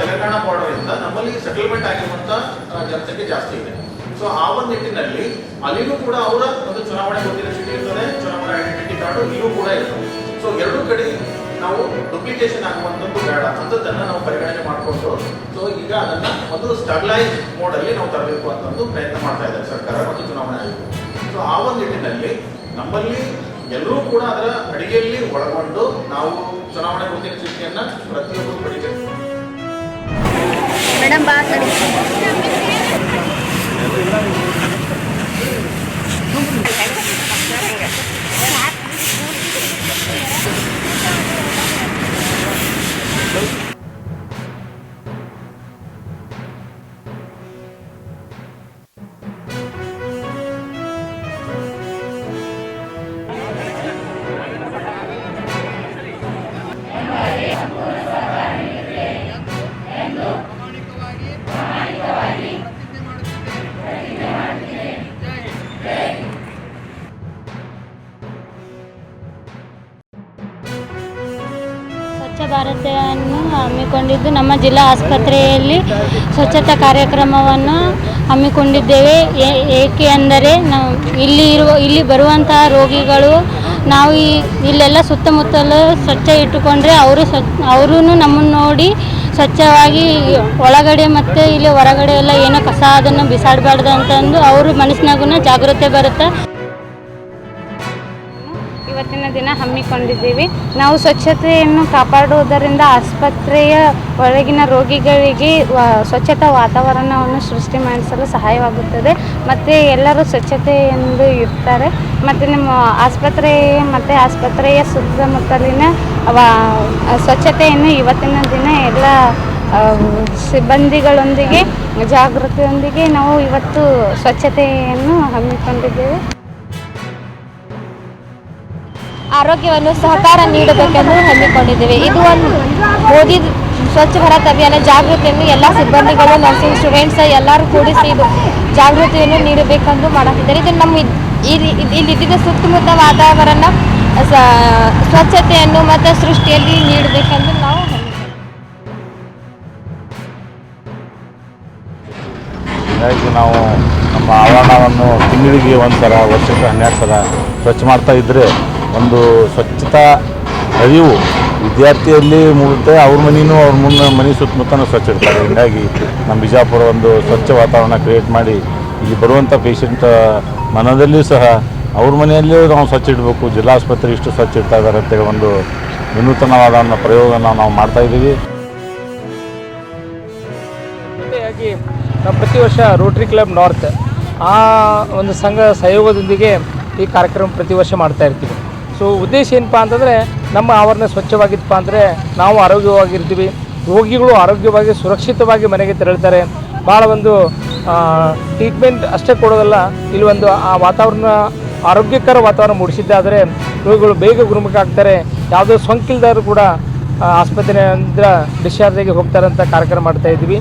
Telangana border ಇಂದ ನಮ್ಮಲ್ಲಿ settlement ಆಗಿರುವಂತ ಜನಸಂಖ್ಯೆ ಜಾಸ್ತಿ ಇದೆ. ಸೊ ಆ ಒಂದು ನಿಟ್ಟಿನಲ್ಲಿ ಅಲ್ಲಿನೂ ಕೂಡ ಅವರ ಒಂದು ಚುನಾವಣೆ ಗೊತ್ತಿರೋ ಚೀಟಿ ಇರ್ತದೆ, ಚುನಾವಣಾ ಐಡೆಂಟಿಟಿ ಕಾರ್ಡು ಇಲ್ಲೂ ಕೂಡ ಇರ್ತದೆ. ಸೊ ಎರಡು ಕಡೆ ನಾವು ಡುಪ್ಲಿಕೇಶನ್ ಆಗುವಂಥದ್ದು ಬೇಡ ಅಂತದನ್ನ ನಾವು ಪರಿಗಣನೆ ಮಾಡಿಕೊಂಡು ಸೊ ಈಗ ಅದನ್ನ ಒಂದು ಸ್ಟೆಬಿಲೈಸ್ ಮೋಡ್ ಅಲ್ಲಿ ನಾವು ತರಬೇಕು ಅಂತ ಒಂದು ಪ್ರಯತ್ನ ಮಾಡ್ತಾ ಇದ್ದಾರೆ ಸರ್ಕಾರ ಮತ್ತು ಚುನಾವಣಾ ಆಯೋಗ. ಸೊ ಆ ಒಂದು ನಿಟ್ಟಿನಲ್ಲಿ ನಮ್ಮಲ್ಲಿ ಎಲ್ಲರೂ ಕೂಡ ಅದರ ಅಡಿಗೆಯಲ್ಲಿ ಒಳಗೊಂಡು ನಾವು ಚುನಾವಣೆ ಗುರುತಿನ ಚೀಟಿಯನ್ನ ಪ್ರತಿಯೊಬ್ಬರು ಪಡಿಬೇಕು. ಮೇಡಮ್ ಬಾ ಸರಿ. ಸ್ವಚ್ಛ ಭಾರತವನ್ನು ಹಮ್ಮಿಕೊಂಡಿದ್ದು ನಮ್ಮ ಜಿಲ್ಲಾ ಆಸ್ಪತ್ರೆಯಲ್ಲಿ ಸ್ವಚ್ಛತಾ ಕಾರ್ಯಕ್ರಮವನ್ನು ಹಮ್ಮಿಕೊಂಡಿದ್ದೇವೆ. ಏಕೆ ಅಂದರೆ ನಾವು ಇಲ್ಲಿ ಬರುವಂತಹ ರೋಗಿಗಳು ನಾವು ಇಲ್ಲೆಲ್ಲ ಸುತ್ತಮುತ್ತಲು ಸ್ವಚ್ಛ ಇಟ್ಟುಕೊಂಡ್ರೆ ಅವರು ನಮ್ಮನ್ನು ನೋಡಿ ಸ್ವಚ್ಛವಾಗಿ ಒಳಗಡೆ ಮತ್ತು ಇಲ್ಲಿ ಹೊರಗಡೆ ಎಲ್ಲ ಏನೋ ಕಸ ಅದನ್ನು ಬಿಸಾಡಬಾರ್ದು ಅಂತಂದು ಅವರು ಮನಸ್ಸಿನಾಗೂ ಜಾಗೃತಿ ಬರುತ್ತೆ. ಇವತ್ತಿನ ದಿನ ಹಮ್ಮಿಕೊಂಡಿದ್ದೀವಿ. ನಾವು ಸ್ವಚ್ಛತೆಯನ್ನು ಕಾಪಾಡುವುದರಿಂದ ಆಸ್ಪತ್ರೆಯ ಒಳಗಿನ ರೋಗಿಗಳಿಗೆ ಸ್ವಚ್ಛತಾ ವಾತಾವರಣವನ್ನು ಸೃಷ್ಟಿ ಮಾಡಿಸಲು ಸಹಾಯವಾಗುತ್ತದೆ ಮತ್ತು ಎಲ್ಲರೂ ಸ್ವಚ್ಛತೆಯೆಂದು ಇರ್ತಾರೆ. ಮತ್ತು ನಮ್ಮ ಆಸ್ಪತ್ರೆಯ ಸುತ್ತಮುತ್ತಲಿನ ಸ್ವಚ್ಛತೆಯನ್ನು ಇವತ್ತಿನ ದಿನ ಎಲ್ಲ ಸಿಬ್ಬಂದಿಗಳೊಂದಿಗೆ ಜಾಗೃತಿಯೊಂದಿಗೆ ನಾವು ಇವತ್ತು ಸ್ವಚ್ಛತೆಯನ್ನು ಹಮ್ಮಿಕೊಂಡಿದ್ದೇವೆ. ಆರೋಗ್ಯವನ್ನು ಸಹಕಾರ ನೀಡಬೇಕೆಂದು ಹಮ್ಮಿಕೊಂಡಿದ್ದೇವೆ. ಇದು ಒಂದು ಮೋದಿ ಸ್ವಚ್ಛ ಭಾರತ್ ಅಭಿಯಾನ ಜಾಗೃತಿಯನ್ನು ಎಲ್ಲ ಸಿಬ್ಬಂದಿಗಳು, ನರ್ಸಿಂಗ್ ಸ್ಟೂಡೆಂಟ್ಸ್ ಎಲ್ಲರೂ ಕೂಡಿಸಿ ಇದು ಜಾಗೃತಿಯನ್ನು ನೀಡಬೇಕೆಂದು ಮಾಡುತ್ತಿದ್ದಾರೆ. ಇದು ನಮ್ಮ ಇಲ್ಲಿದ್ದ ಸುತ್ತಮುತ್ತ ವಾತಾವರಣ ಸ್ವಚ್ಛತೆಯನ್ನು ಮತ್ತು ಸೃಷ್ಟಿಯಲ್ಲಿ ನೀಡಬೇಕೆಂದು ನಾವು ಹೀಗಾಗಿ ನಾವು ನಮ್ಮ ಆವರಣವನ್ನು ತಿಂಗಳಿಗೆ ಒಂದು ಸಲ, ವರ್ಷಕ್ಕೆ 12 ಸಲ ಸ್ವಚ್ಛ ಮಾಡ್ತಾ ಇದ್ದರೆ ಒಂದು ಸ್ವಚ್ಛತಾ ಅರಿವು ವಿದ್ಯಾರ್ಥಿಯಲ್ಲಿ ಮೂಡುತ್ತೆ. ಅವ್ರ ಮನೆಯೂ ಅವ್ರ ಮನೆ ಸುತ್ತಮುತ್ತಲೂ ಸ್ವಚ್ಛ ಇರ್ತಾರೆ. ಹೀಗಾಗಿ ನಮ್ಮ ಬಿಜಾಪುರ ಒಂದು ಸ್ವಚ್ಛ ವಾತಾವರಣ ಕ್ರಿಯೇಟ್ ಮಾಡಿ ಇಲ್ಲಿ ಬರುವಂಥ ಪೇಷಂಟ್ ಮನದಲ್ಲಿಯೂ ಸಹ ಅವ್ರ ಮನೆಯಲ್ಲಿಯೂ ನಾವು ಸ್ವಚ್ಛ ಇಡಬೇಕು, ಜಿಲ್ಲಾ ಆಸ್ಪತ್ರೆ ಇಷ್ಟು ಸ್ವಚ್ಛ ಇಡ್ತಾ ಇದ್ದಾರೆ ಅಂತೇಳಿ ಒಂದು ವಿನೂತನವಾದ ಪ್ರಯೋಗನ ನಾವು ಮಾಡ್ತಾಯಿದ್ದೀವಿ. ಜೊತೆಯಾಗಿ ನಾವು ಪ್ರತಿ ವರ್ಷ ರೋಟರಿ ಕ್ಲಬ್ ನಾರ್ತ್ ಆ ಒಂದು ಸಂಘ ಸಹಯೋಗದೊಂದಿಗೆ ಈ ಕಾರ್ಯಕ್ರಮ ಪ್ರತಿ ವರ್ಷ ಮಾಡ್ತಾ ಇರ್ತೀವಿ. ಸೊ ಉದ್ದೇಶ ಏನಪ್ಪ ಅಂತಂದರೆ ನಮ್ಮ ಆವರಣ ಸ್ವಚ್ಛವಾಗಿತ್ತಪ್ಪ ಅಂದರೆ ನಾವು ಆರೋಗ್ಯವಾಗಿರ್ತೀವಿ, ರೋಗಿಗಳು ಆರೋಗ್ಯವಾಗಿ ಸುರಕ್ಷಿತವಾಗಿ ಮನೆಗೆ ತೆರಳ್ತಾರೆ. ಭಾಳ ಒಂದು ಟ್ರೀಟ್ಮೆಂಟ್ ಅಷ್ಟೇ ಕೊಡೋದಲ್ಲ, ಇಲ್ಲಿ ಒಂದು ಆ ವಾತಾವರಣ ಆರೋಗ್ಯಕರ ವಾತಾವರಣ ಮೂಡಿಸಿದ್ದಾದರೆ ರೋಗಿಗಳು ಬೇಗ ಗುಣಮುಖ ಆಗ್ತಾರೆ. ಯಾವುದೋ ಸೋಂಕಿಲ್ದಾರು ಕೂಡ ಆಸ್ಪತ್ರೆಯಿಂದ ಡಿಸ್ಚಾರ್ಜ್ ಆಗಿ ಹೋಗ್ತಾರೆ ಅಂತ ಕಾರ್ಯಕ್ರಮ ಮಾಡ್ತಾಯಿದ್ವಿ.